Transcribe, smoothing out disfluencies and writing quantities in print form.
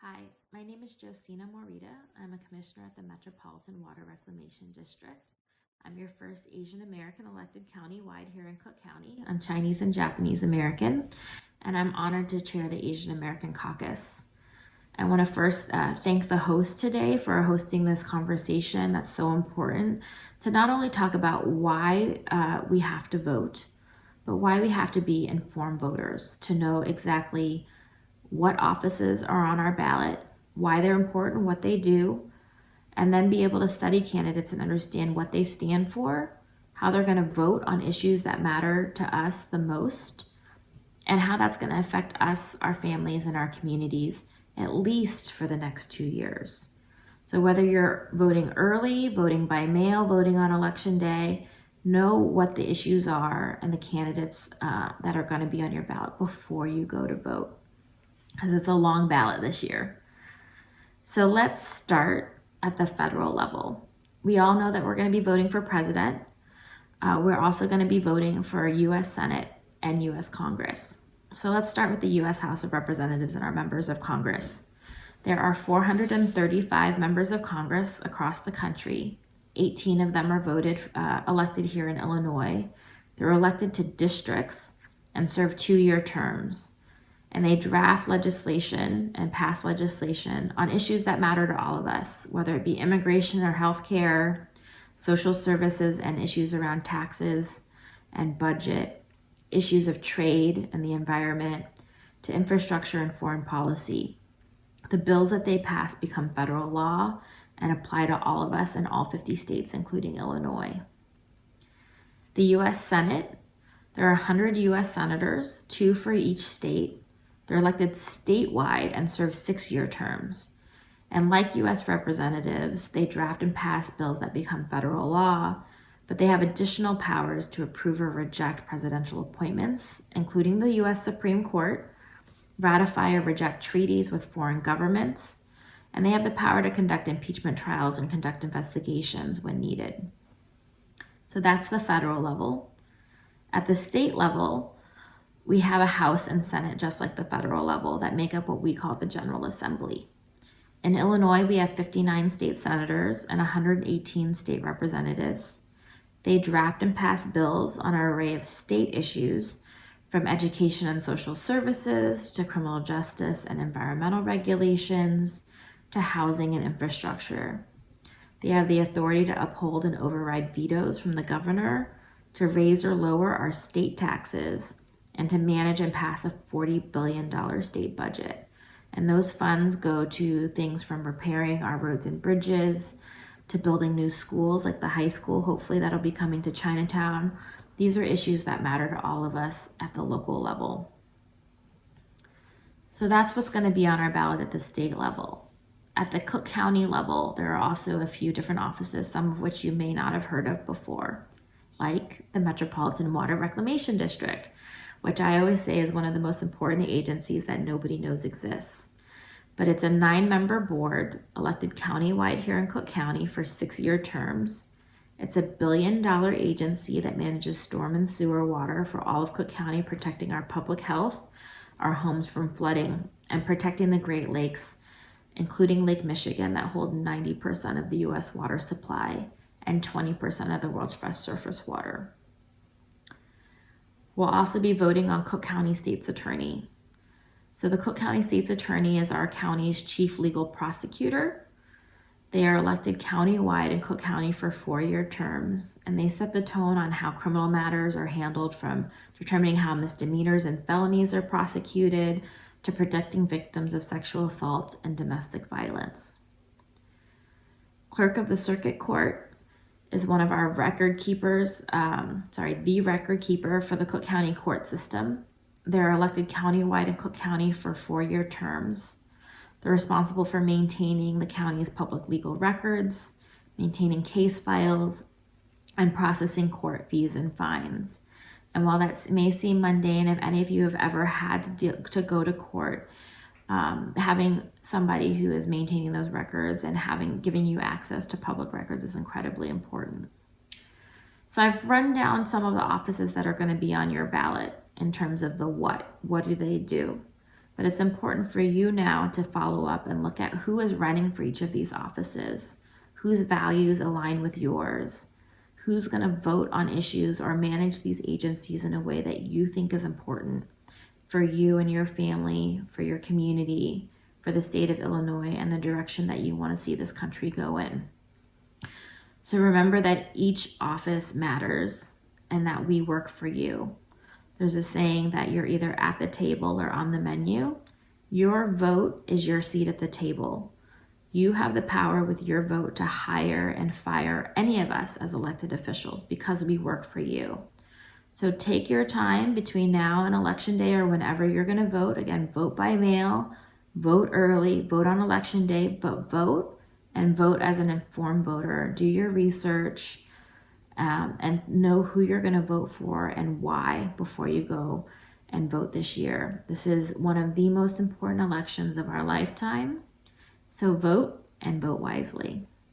Hi, my name is Josina Morita. I'm a commissioner at the Metropolitan Water Reclamation District. I'm your first Asian American elected countywide here in Cook County. I'm Chinese and Japanese American, and I'm honored to chair the Asian American Caucus. I want to first thank the host today for hosting this conversation that's so important to not only talk about why we have to vote, but why we have to be informed voters to know exactly what offices are on our ballot, why they're important, what they do, and then be able to study candidates and understand what they stand for, how they're going to vote on issues that matter to us the most, and how that's going to affect us, our families, and our communities, at least for the next 2 years. So whether you're voting early, voting by mail, voting on election day, know what the issues are and the candidates that are going to be on your ballot before you go to vote, because it's a long ballot this year. So let's start at the federal level. We all know that we're going to be voting for president. We're also going to be voting for U.S. Senate and U.S. Congress. So let's start with the U.S. House of Representatives and our members of Congress. There are 435 members of Congress across the country. 18 of them are elected here in Illinois. They're elected to districts and serve 2-year terms. And they draft legislation and pass legislation on issues that matter to all of us, whether it be immigration or healthcare, social services, and issues around taxes and budget, issues of trade and the environment, to infrastructure and foreign policy. The bills that they pass become federal law and apply to all of us in all 50 states, including Illinois. The U.S. Senate, there are 100 U.S. senators, 2 for each state. They're elected statewide and serve 6-year terms. And like U.S. representatives, they draft and pass bills that become federal law, but they have additional powers to approve or reject presidential appointments, including the U.S. Supreme Court, ratify or reject treaties with foreign governments, and they have the power to conduct impeachment trials and conduct investigations when needed. So that's the federal level. At the state level, we have a House and Senate, just like the federal level, that make up what we call the General Assembly. In Illinois, we have 59 state senators and 118 state representatives. They draft and pass bills on an array of state issues, from education and social services to criminal justice and environmental regulations to housing and infrastructure. They have the authority to uphold and override vetoes from the governor, to raise or lower our state taxes, and to manage and pass a $40 billion state budget. And those funds go to things from repairing our roads and bridges, to building new schools like the high school, hopefully that'll be coming to Chinatown. These are issues that matter to all of us at the local level. So that's what's going to be on our ballot at the state level. At the Cook County level, there are also a few different offices, some of which you may not have heard of before, like the Metropolitan Water Reclamation District, which I always say is one of the most important agencies that nobody knows exists. But it's a 9-member board elected countywide here in Cook County for 6-year terms. It's a $1 billion agency that manages storm and sewer water for all of Cook County, protecting our public health, our homes from flooding, and protecting the Great Lakes, including Lake Michigan, that hold 90% of the U.S. water supply and 20% of the world's fresh surface water. We'll also be voting on Cook County State's Attorney. So the Cook County State's Attorney is our county's chief legal prosecutor. They are elected countywide in Cook County for 4-year terms, and they set the tone on how criminal matters are handled, from determining how misdemeanors and felonies are prosecuted to protecting victims of sexual assault and domestic violence. Clerk of the Circuit Court is one of our record keepers, the record keeper for the Cook County court system. They're elected countywide in Cook County for 4-year terms. They're responsible for maintaining the county's public legal records, maintaining case files, and processing court fees and fines. And while that may seem mundane, if any of you have ever had to go to court, having somebody who is maintaining those records and giving you access to public records is incredibly important. So I've run down some of the offices that are going to be on your ballot in terms of the what. What do they do? But it's important for you now to follow up and look at who is running for each of these offices, whose values align with yours, who's going to vote on issues or manage these agencies in a way that you think is important for you and your family, for your community, for the state of Illinois, and the direction that you want to see this country go in. So remember that each office matters and that we work for you. There's a saying that you're either at the table or on the menu. Your vote is your seat at the table. You have the power with your vote to hire and fire any of us as elected officials because we work for you. So take your time between now and election day or whenever you're going to vote. Again, vote by mail, vote early, vote on election day, but vote and vote as an informed voter. Do your research and know who you're going to vote for and why before you go and vote this year. This is one of the most important elections of our lifetime. So vote and vote wisely.